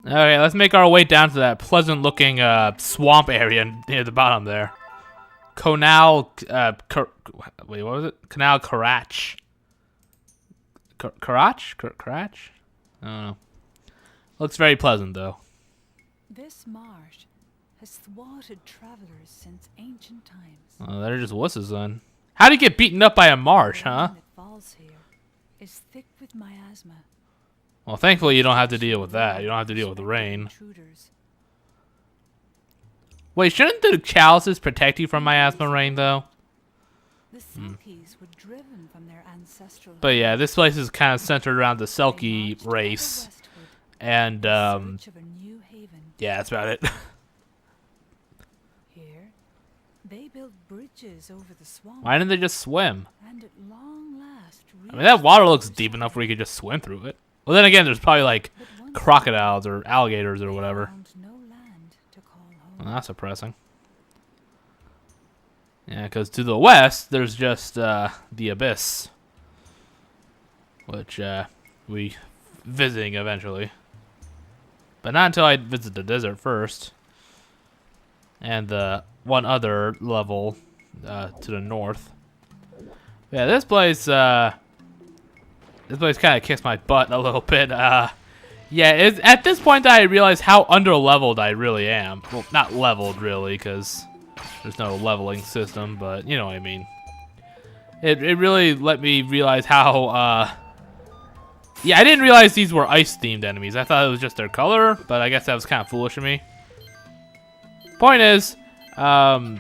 Okay, let's make our way down to that pleasant-looking swamp area near the bottom there. Conall, wait, what was it? Conall Curach. Curach? Curach? I don't know. Looks very pleasant, though. This marsh has thwarted travelers since ancient times. Oh, they're just wusses then. How'd he get beaten up by a marsh, huh? The rain that falls here is thick with miasma. Well, thankfully you don't have to deal with that. You don't have to deal with the rain. Intruders. Wait, shouldn't the chalices protect you from miasma rain, though? The Selkies were driven from their ancestral. But yeah, this place is kind of centered around the Selkie race. And, search of a new haven. yeah, that's about it. Here, they built bridges over the swamp. Why didn't they just swim? And at long last, I mean, that water looks deep enough where you could just swim through it. Well, then again, there's probably, like, crocodiles or alligators or whatever. found no land to call home. Well, that's depressing. Yeah, because to the west, there's just the abyss. Which we visiting eventually. But not until I visit the desert first. And the one other level to the north. Yeah, this place kind of kicks my butt a little bit. Yeah, it's at this point that I realize how under-leveled I really am. Well, not leveled, really, because there's no leveling system, but you know what I mean. It really let me realize how, yeah, I didn't realize these were ice-themed enemies. I thought it was just their color, but I guess that was kind of foolish of me. Point is, I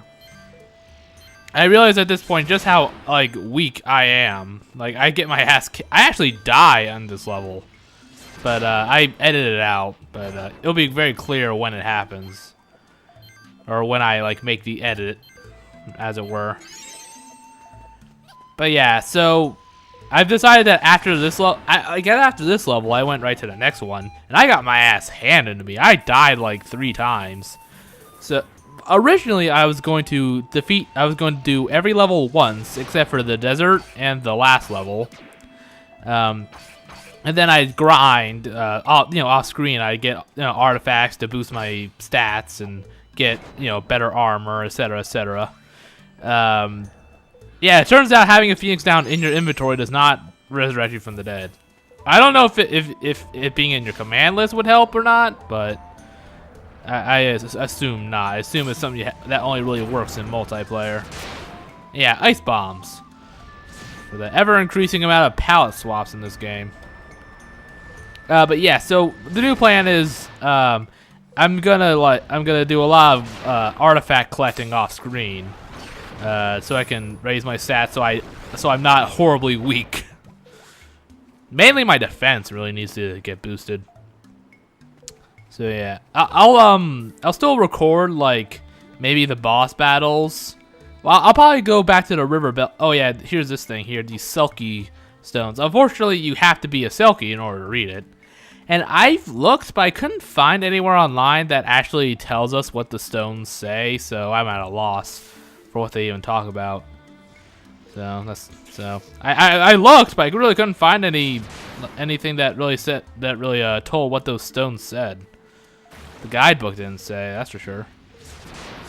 realized at this point just how, like, weak I am. Like, I get my ass I actually die on this level. But, I edited it out. But, it'll be very clear when it happens. Or when I, like, make the edit, as it were. But, yeah, so I've decided that after this level, after this level, I went right to the next one. And I got my ass handed to me. I died, like, 3 times. So originally, I was going to do every level once, except for the desert and the last level. And then I'd grind, off screen. I'd get artifacts to boost my stats and get better armor, etc., etc. Yeah, it turns out having a Phoenix down in your inventory does not resurrect you from the dead. I don't know if it being in your command list would help or not, but I assume not. I assume it's something that only really works in multiplayer. Yeah, ice bombs. For the ever-increasing amount of palette swaps in this game. But yeah, so the new plan is I'm gonna do a lot of artifact collecting off screen, so I can raise my stats so I'm not horribly weak. Mainly my defense really needs to get boosted. So yeah, I'll still record like maybe the boss battles. Well, I'll probably go back to the river belt. Oh yeah, here's this thing here, these Selkie stones. Unfortunately, you have to be a Selkie in order to read it. And I've looked, but I couldn't find anywhere online that actually tells us what the stones say. So I'm at a loss for what they even talk about. So I looked, but I really couldn't find anything that really told what those stones said. The guidebook didn't say, that's for sure.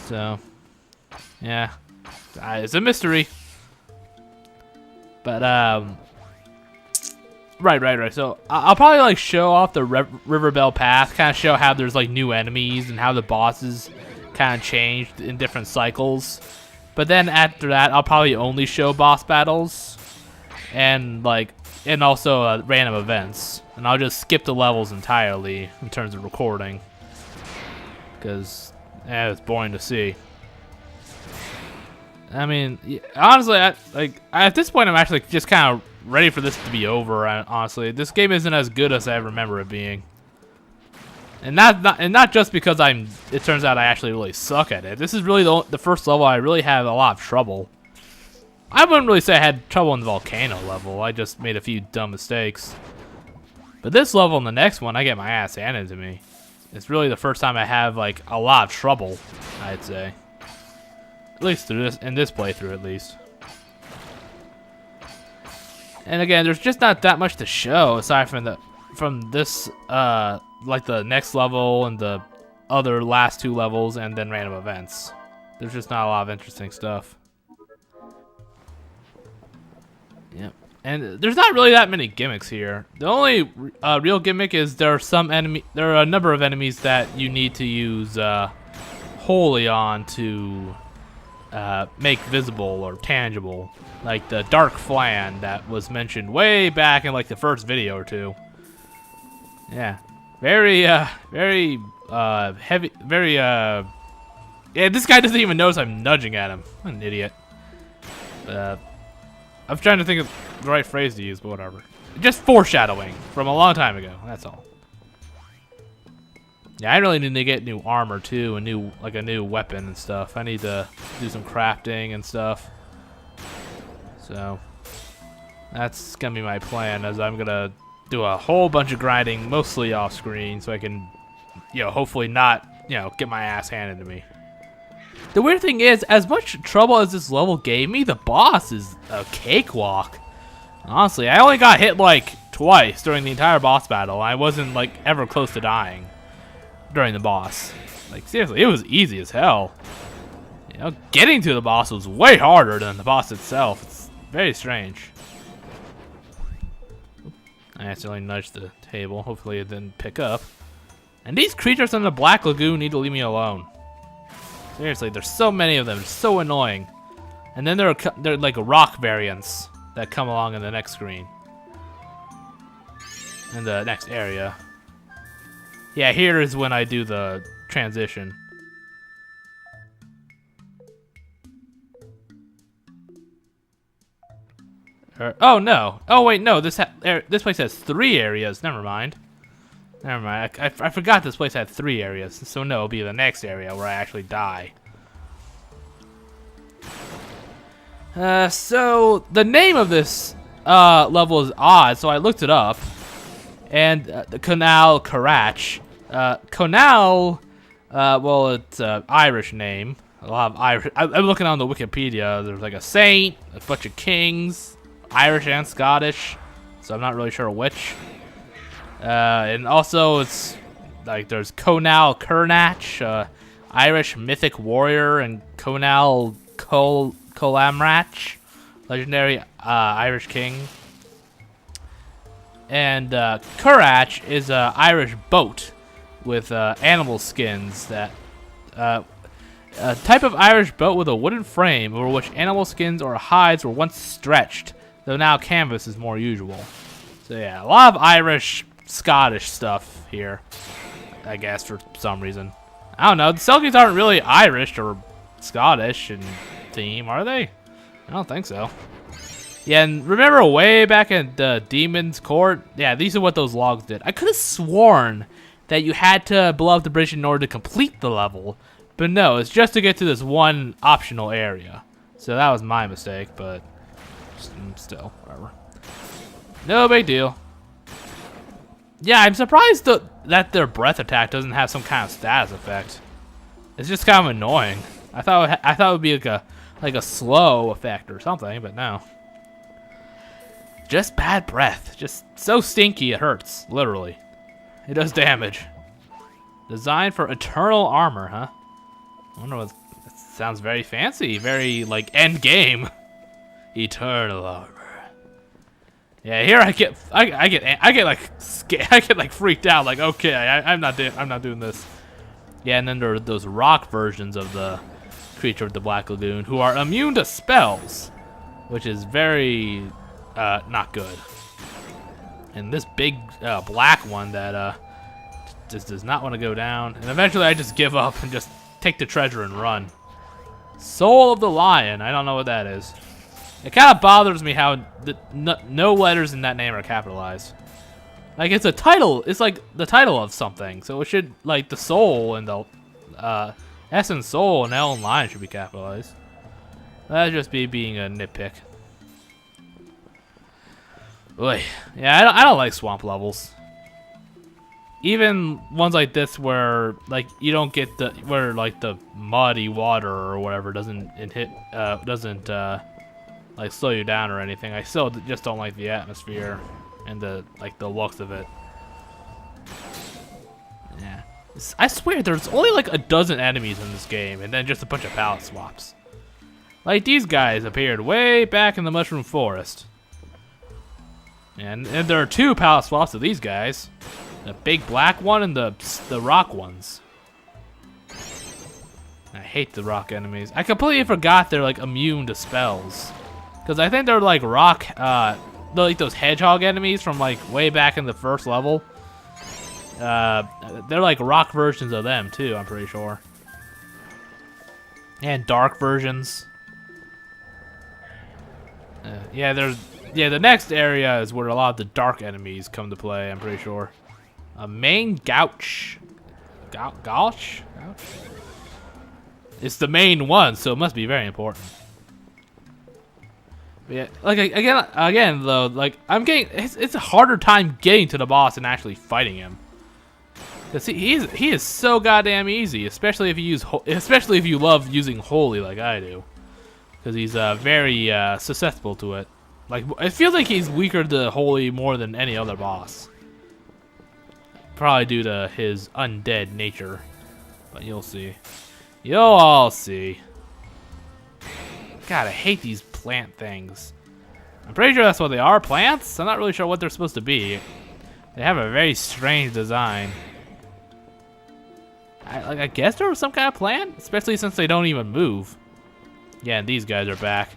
So, yeah, it's a mystery. But right. So I'll probably like show off the Riverbell path, kind of show how there's like new enemies and how the bosses kind of changed in different cycles. But then after that, I'll probably only show boss battles and also random events, and I'll just skip the levels entirely in terms of recording. Because it's boring to see. I mean, honestly, at this point, I'm actually just kind of ready for this to be over. Honestly, this game isn't as good as I remember it being, and not just because it turns out I actually really suck at it. This is really the first level I really have a lot of trouble. I wouldn't really say I had trouble in the volcano level. I just made a few dumb mistakes. But this level and the next one, I get my ass handed to me. It's really the first time I have like a lot of trouble, I'd say. At least in this playthrough, at least. And again, there's just not that much to show aside from this like the next level and the other last 2 levels, and then random events. There's just not a lot of interesting stuff. Yep. And there's not really that many gimmicks here. The only real gimmick is there are a number of enemies that you need to use wholly on to make visible or tangible, like the dark flan that was mentioned way back in like the first video or 2. Yeah, very heavy, very yeah. This guy doesn't even notice I'm nudging at him. I'm an idiot. I'm trying to think of the right phrase to use, but whatever. Just foreshadowing from a long time ago. That's all. Yeah, I really need to get new armor too, a new weapon and stuff. I need to do some crafting and stuff. So that's gonna be my plan, as I'm gonna do a whole bunch of grinding, mostly off screen, so I can, hopefully not, get my ass handed to me. The weird thing is, as much trouble as this level gave me, the boss is a cakewalk. Honestly, I only got hit like twice during the entire boss battle. I wasn't like ever close to dying during the boss. Like seriously, it was easy as hell. Getting to the boss was way harder than the boss itself. It's very strange. I accidentally nudged the table. Hopefully it didn't pick up. And these creatures in the Black Lagoon need to leave me alone. Seriously, there's so many of them. It's so annoying. And then there are like rock variants that come along in the next screen. In the next area. Yeah, here is when I do the transition. Oh no! Oh wait, no. This place has 3 areas. Never mind. Never mind. I forgot this place had 3 areas. So no, it'll be the next area where I actually die. So the name of this level is odd. So I looked it up, and the Conall Curach. Conall, well, it's an Irish name. A lot of Irish. I'm looking on the Wikipedia. There's like a saint, a bunch of kings, Irish and Scottish. So I'm not really sure which. And also it's like there's Conall Curach, Irish mythic warrior, and Conall Curach, legendary Irish king. And Curach is an Irish boat with animal skins that a type of Irish boat with a wooden frame over which animal skins or hides were once stretched, though now canvas is more usual. So yeah, a lot of Irish, Scottish stuff here, I guess, for some reason. I don't know, the Selkies aren't really Irish or Scottish in theme, are they? I don't think so. Yeah, and remember way back in the Demon's Court? Yeah, these are what those logs did. I could have sworn that you had to blow up the bridge in order to complete the level, but no, it's just to get to this one optional area. So that was my mistake, but still, whatever. No big deal. Yeah, I'm surprised that their breath attack doesn't have some kind of status effect. It's just kind of annoying. I thought it would be like a slow effect or something, but no. Just bad breath. Just so stinky it hurts, literally. It does damage. Designed for eternal armor, huh? I wonder what. That sounds very fancy, very like end game. Eternal armor. Yeah, here I get like freaked out. Like, okay, I'm not doing this. Yeah, and then there are those rock versions of the creature of the Black Lagoon who are immune to spells, which is very not good. And this big black one that just does not want to go down. And eventually I just give up and just take the treasure and run. Soul of the Lion. I don't know what that is. It kind of bothers me how no letters in that name are capitalized. Like, it's a title. It's like the title of something. So it should, like, the soul and the S and soul and L and lion should be capitalized. That'd just be being a nitpick. Oy. Yeah, I don't like swamp levels. Even ones like this where like you don't get where like the muddy water or whatever doesn't like slow you down or anything. I still just don't like the atmosphere and the looks of it. Yeah. I swear, there's only like a dozen enemies in this game, and then just a bunch of palette swaps. Like, these guys appeared way back in the Mushroom Forest. And there are 2 palette swaps of these guys. The big black one and the rock ones. I hate the rock enemies. I completely forgot they're like immune to spells. Because I think they're like rock, they're like those hedgehog enemies from like way back in the first level. They're like rock versions of them too, I'm pretty sure. And dark versions. Yeah, the next area is where a lot of the dark enemies come to play, I'm pretty sure. A main gouch. Gouch? It's the main one, so it must be very important. But yeah, like again though, like it's a harder time getting to the boss and actually fighting him. Cause he is so goddamn easy, especially if you love using holy like I do. Cause he's very susceptible to it. Like, it feels like he's weaker to holy more than any other boss. Probably due to his undead nature. But you'll see. You'll all see. God, I hate these plant things. I'm pretty sure that's what they are, plants? I'm not really sure what they're supposed to be. They have a very strange design. I guess they're some kind of plant? Especially since they don't even move. Yeah, and these guys are back.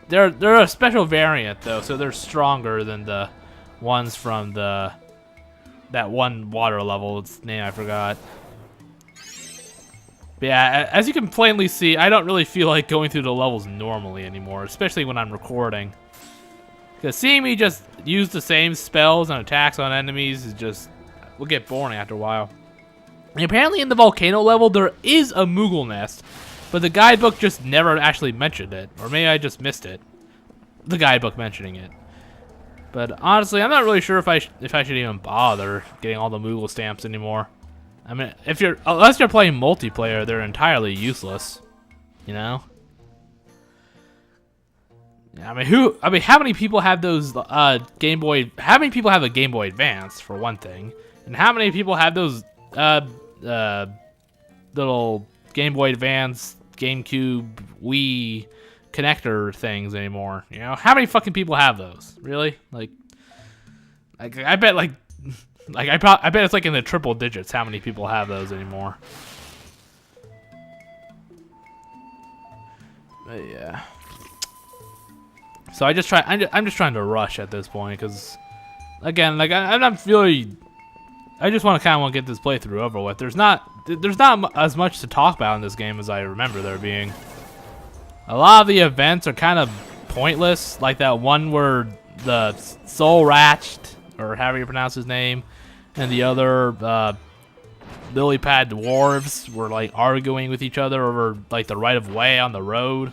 They're a special variant though, so they're stronger than the ones from that one water level. Its name I forgot. But yeah, as you can plainly see, I don't really feel like going through the levels normally anymore, especially when I'm recording. Because seeing me just use the same spells and attacks on enemies is just will get boring after a while. And apparently in the volcano level there is a Moogle nest. But the guidebook just never actually mentioned it. Or maybe I just missed it. The guidebook mentioning it. But honestly, I'm not really sure if I should even bother getting all the Moogle stamps anymore. I mean, unless you're playing multiplayer, they're entirely useless. You know? I mean, how many people have those Game Boy? How many people have a Game Boy Advance for one thing? And how many people have those little Game Boy Advance, GameCube, Wii connector things anymore? You know, how many fucking people have those? Really? Like I bet I bet it's like in the triple digits how many people have those anymore. But yeah. So I'm just trying to rush at this point because, again, like I'm not really. I just want to get this playthrough over with. There's not as much to talk about in this game as I remember there being. A lot of the events are kind of pointless, like that one where the Soul Ratched, or however you pronounce his name, and the other lily pad dwarves were like arguing with each other over like the right of way on the road.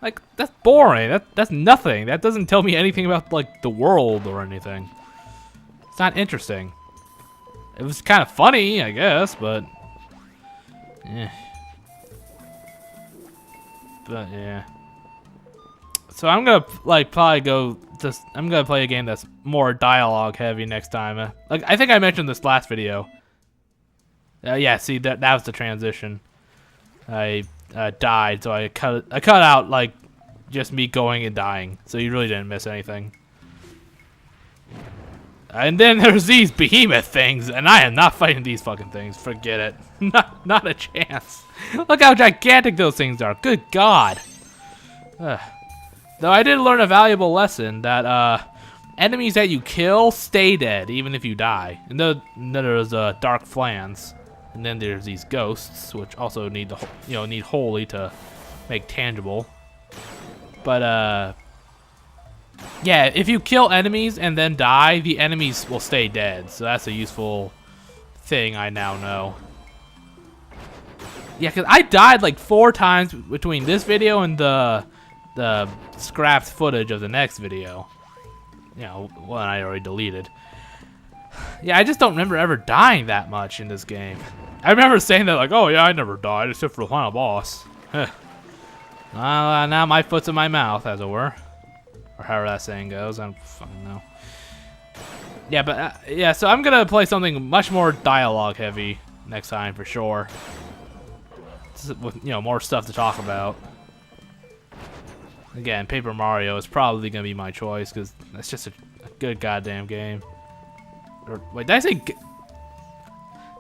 Like, that's boring. That's nothing. That doesn't tell me anything about like the world or anything. It's not interesting. It was kind of funny, I guess, but yeah. But yeah. So I'm gonna probably go. I'm gonna play a game that's more dialogue heavy next time. Like I think I mentioned this last video. Yeah. See that was the transition. I died, so I cut out like just me going and dying. So you really didn't miss anything. And then there's these behemoth things, and I am not fighting these fucking things. Forget it. Not a chance. Look how gigantic those things are. Good God. Though I did learn a valuable lesson that enemies that you kill stay dead even if you die. And then there's dark flans, and then there's these ghosts, which also need need holy to make tangible. But yeah, if you kill enemies and then die, the enemies will stay dead. So that's a useful thing I now know. Yeah, because I died like 4 times between this video and the scrapped footage of the next video. You know, one I already deleted. Yeah, I just don't remember ever dying that much in this game. I remember saying that like, oh yeah, I never died except for the final boss. Now my foot's in my mouth, as it were. Or however that saying goes, I don't fucking know. Yeah, but yeah, so I'm gonna play something much more dialogue heavy next time for sure. With more stuff to talk about. Again, Paper Mario is probably gonna be my choice because that's just a good goddamn game. Or wait, did I say? Did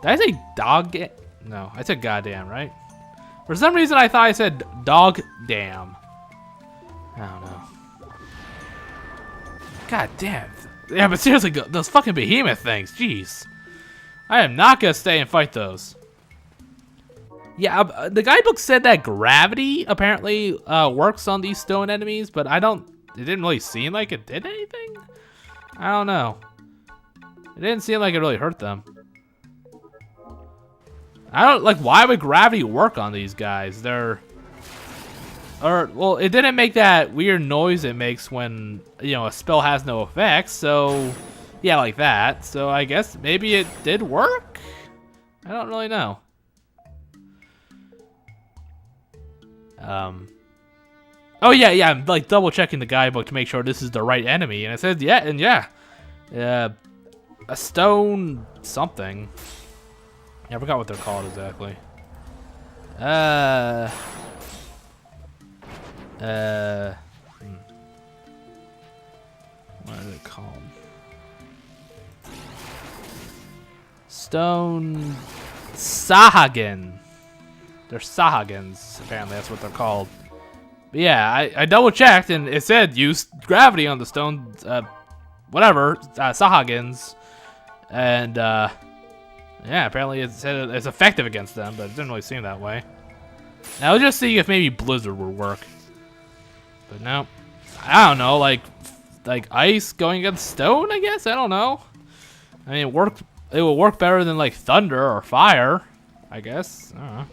I say dog? No, I said goddamn, right? For some reason, I thought I said dog damn. I don't know. God damn. Yeah, but seriously, those fucking behemoth things. Jeez. I am not gonna stay and fight those. Yeah, the guidebook said that gravity apparently works on these stone enemies, but it didn't really seem like it did anything. I don't know. It didn't seem like it really hurt them. Why would gravity work on these guys? Well, it didn't make that weird noise it makes when, a spell has no effects, so, yeah, like that. So I guess maybe it did work? I don't really know. Oh yeah, I'm like double checking the guidebook to make sure this is the right enemy, and it says a stone something. Yeah, I forgot what they're called exactly. What is it called? Stone Sahagin. They're Sahagins, apparently that's what they're called. But yeah, I double checked and it said use gravity on the stone, Sahagins. And yeah, apparently it said it's effective against them, but it didn't really seem that way. Now let's just see if maybe Blizzard would work. But no, I don't know, like ice going against stone, I guess? I don't know. I mean, it will work better than like thunder or fire, I guess. I don't know.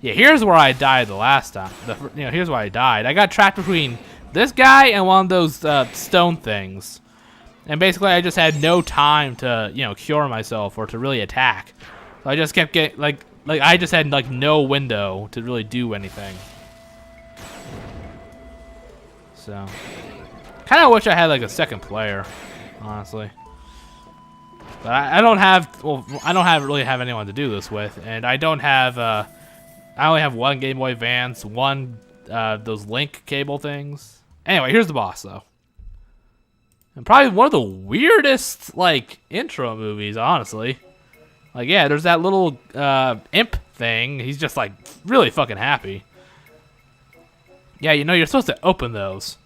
Yeah, here's where I died the last time. Here's where I died. I got trapped between this guy and one of those stone things. And basically I just had no time to, cure myself or to really attack. So I just kept getting, I just had, no window to really do anything. So, kind of wish I had, a second player, honestly. But I don't really have anyone to do this with. And I don't have, I only have one Game Boy Advance, one, those link cable things. Anyway, here's the boss, though. And probably one of the weirdest, intro movies, honestly. Yeah, there's that little, imp thing. He's just, really fucking happy. Yeah, you're supposed to open those.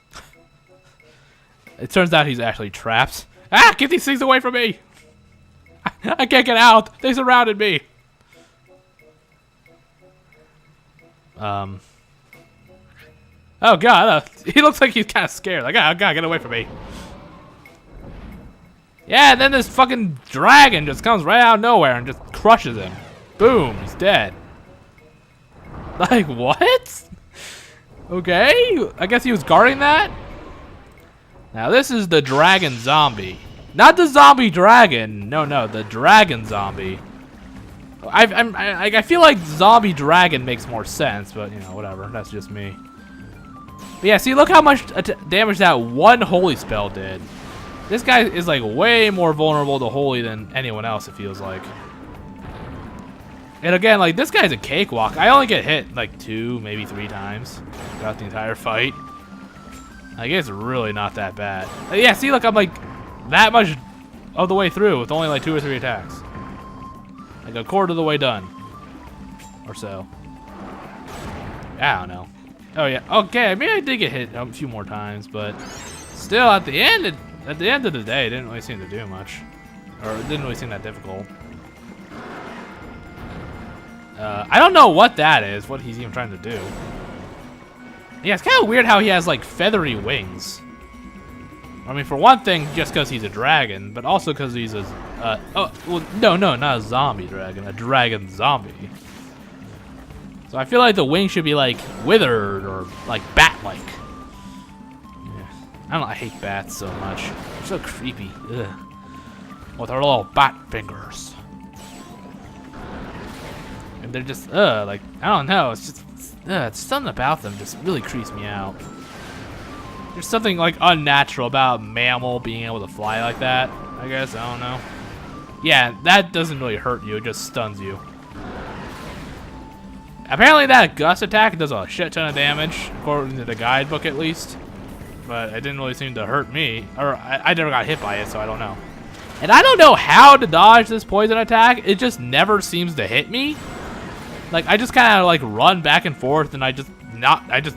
It turns out he's actually trapped. Ah, get these things away from me! I can't get out! They surrounded me! Oh god, he looks like he's kind of scared. Oh god, get away from me. Yeah, and then this fucking dragon just comes right out of nowhere and just crushes him. Boom, he's dead. What? Okay, I guess he was guarding that? Now this is the dragon zombie. Not the zombie dragon. No, the dragon zombie. I feel like zombie dragon makes more sense, but whatever. That's just me. But yeah, see, look how much damage that one holy spell did. This guy is way more vulnerable to holy than anyone else, it feels like. And again, this guy's a cakewalk. I only get hit 2, maybe 3 times throughout the entire fight. I guess it's really not that bad. Yeah, see, look, I'm that much of the way through with only 2 or 3 attacks. A quarter of the way done, or so. I don't know. Oh yeah, okay. Maybe I did get hit a few more times, but still, at the end of the day, it didn't really seem to do much, or it didn't really seem that difficult. I don't know what that is. What he's even trying to do. Yeah, it's kind of weird how he has feathery wings. I mean, for one thing, just because he's a dragon, but also because he's a... no, not a zombie dragon. A dragon zombie. So I feel like the wings should be, withered or, bat-like. Yeah. I don't know, I hate bats so much. They're so creepy. Ugh. With their little bat fingers. And they're just, I don't know. It's just, it's something about them just really creeps me out. There's something unnatural about a mammal being able to fly like that. I I guess, I don't know. Yeah, that doesn't really hurt you, it just stuns you. Apparently that gust attack does a shit ton of damage, according to the guidebook at least. But it didn't really seem to hurt me. Or, I never got hit by it, so I don't know. And I don't know how to dodge this poison attack, it just never seems to hit me. Like, I just kind of like run back and forth and I just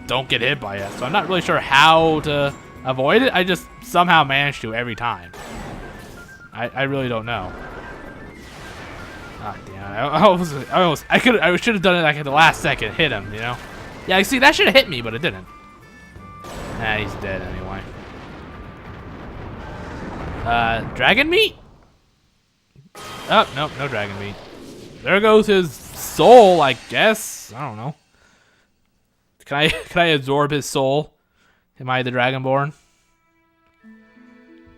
don't get hit by it. So I'm not really sure how to avoid it, I just somehow manage to every time. I really don't know. Oh, damn, I should have done it like at the last second, hit him, you know? Yeah, see, that should have hit me, but it didn't. Nah, he's dead anyway. Dragon meat? Oh, nope, no dragon meat. There goes his soul, I guess. I don't know. Can I absorb his soul? Am I the Dragonborn?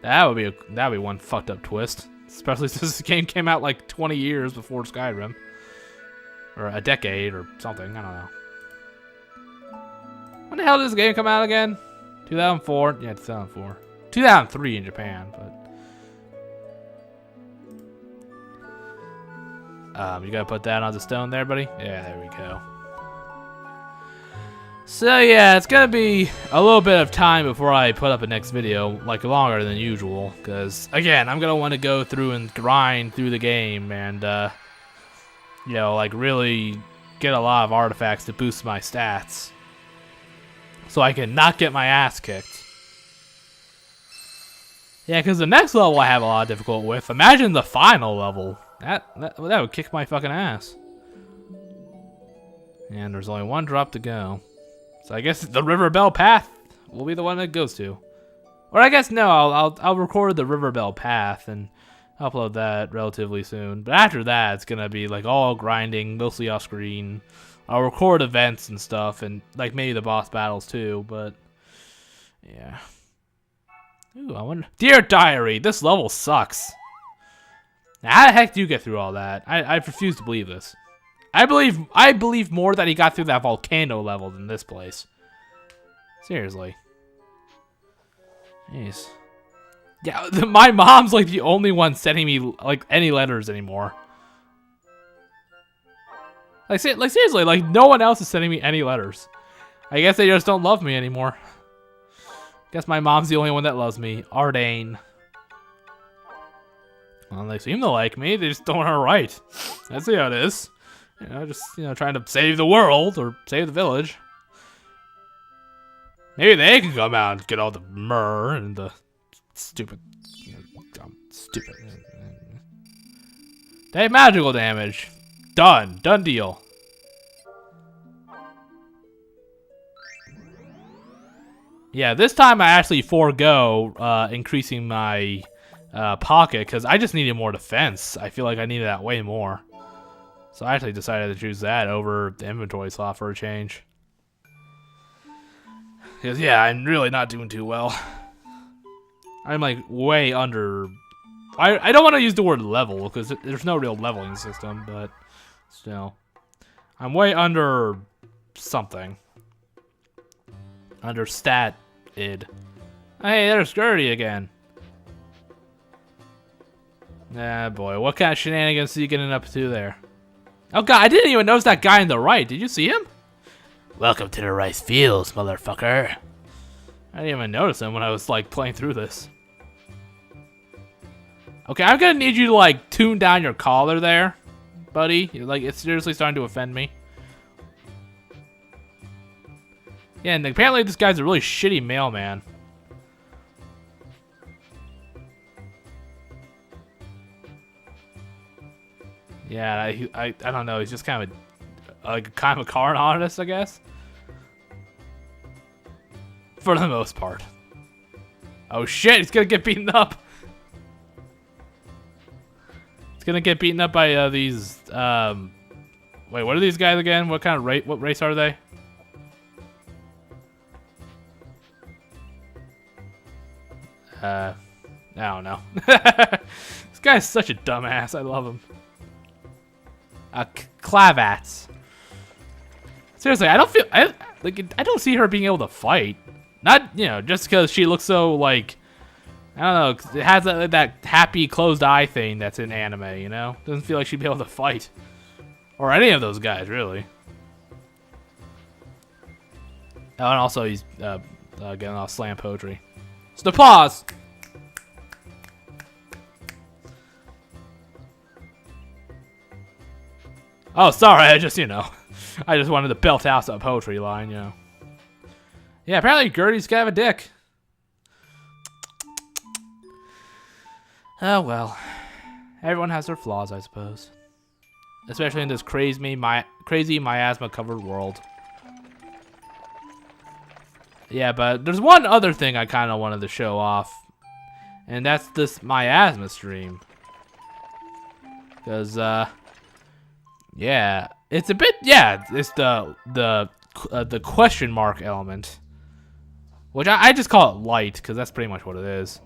That'd be one fucked up twist. Especially since this game came out like 20 years before Skyrim. Or a decade or something, I don't know. When the hell did this game come out again? 2004? Yeah, 2004. 2003 in Japan, but... you gotta put that on the stone there, buddy? Yeah, there we go. So yeah, it's gonna be a little bit of time before I put up a next video, like longer than usual, because again, I'm gonna want to go through and grind through the game and you know, like really get a lot of artifacts to boost my stats, so I can not get my ass kicked. Yeah, because the next level I have a lot of difficulty with. Imagine the final level. That would kick my fucking ass. And there's only one drop to go. So I guess the River Bell Path will be the one that goes to. Or I guess no, I'll record the River Bell Path and upload that relatively soon. But after that, it's gonna be like all grinding, mostly off screen. I'll record events and stuff, and like maybe the boss battles too. But yeah. Ooh, I wonder. Dear Diary, this level sucks. Now, how the heck do you get through all that? I refuse to believe this. I believe more that he got through that volcano level than this place. Seriously. Jeez. Yeah, my mom's like the only one sending me like any letters anymore. Like seriously, like no one else is sending me any letters. I guess they just don't love me anymore. Guess my mom's the only one that loves me. Ardane. Well, they seem to like me. They just don't want to write. That's how it is. You know, just, you know, trying to save the world or save the village. Maybe they can come out and get all the myrrh and the stupid, you know, stupid. They have magical damage. Done. Done deal. Yeah, this time I actually forego increasing my pocket because I just needed more defense. I feel like I needed that way more. So I actually decided to choose that over the inventory slot for a change. Because yeah, I'm really not doing too well. I'm like way under... I don't want to use the word level because there's no real leveling system, but still. I'm way under something. Under stat id. Hey, there's Gertie again. Ah, boy, what kind of shenanigans are you getting up to there? Oh god, I didn't even notice that guy on the right. Did you see him? Welcome to the rice fields, motherfucker. I didn't even notice him when I was like playing through this. Okay, I'm gonna need you to like tune down your collar there, buddy. Like, it's seriously starting to offend me. Yeah, and apparently this guy's a really shitty mailman. Yeah, I don't know. He's just kind of a con artist, I guess. For the most part. Oh shit! He's gonna get beaten up. He's gonna get beaten up by these. Wait, what are these guys again? What kind of race? What race are they? I don't know. This guy's such a dumbass. I love him. Clavats. Seriously, I don't see her being able to fight. Not, you know, just because she looks so like, I don't know, 'cause it has that happy closed eye thing that's in anime, you know? Doesn't feel like she'd be able to fight. Or any of those guys, really. Oh, and also he's getting all slam poetry. It's the pause! Oh, sorry, I just, you know, I just wanted to belt out some poetry line, you know. Yeah, apparently Gertie's kind of a dick. Oh, well. Everyone has their flaws, I suppose. Especially in this crazy miasma-covered world. Yeah, but there's one other thing I kind of wanted to show off. And that's this miasma stream. Because, yeah, it's a bit, yeah, it's the question mark element. Which I just call it light, because that's pretty much what it is.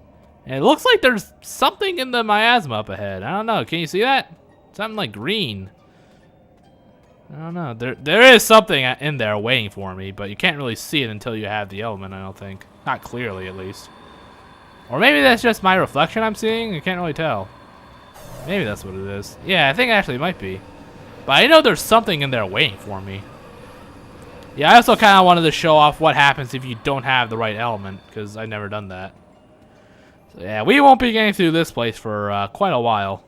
And it looks like there's something in the miasma up ahead. I don't know, can you see that? Something like green. I don't know, there is something in there waiting for me, but you can't really see it until you have the element, I don't think. Not clearly, at least. Or maybe that's just my reflection I'm seeing, I can't really tell. Maybe that's what it is. Yeah, I think it actually might be. But I know there's something in there waiting for me. Yeah, I also kind of wanted to show off what happens if you don't have the right element, because I've never done that. So yeah, we won't be getting through this place for quite a while.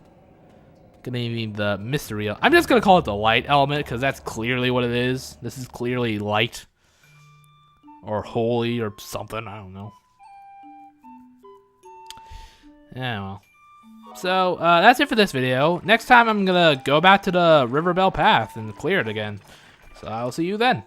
Gonna be the mystery. I'm just gonna call it the light element, because that's clearly what it is. This is clearly light. Or holy, or something, I don't know. Yeah, well. So, that's it for this video. Next time I'm gonna go back to the River Bell Path and clear it again. So I'll see you then.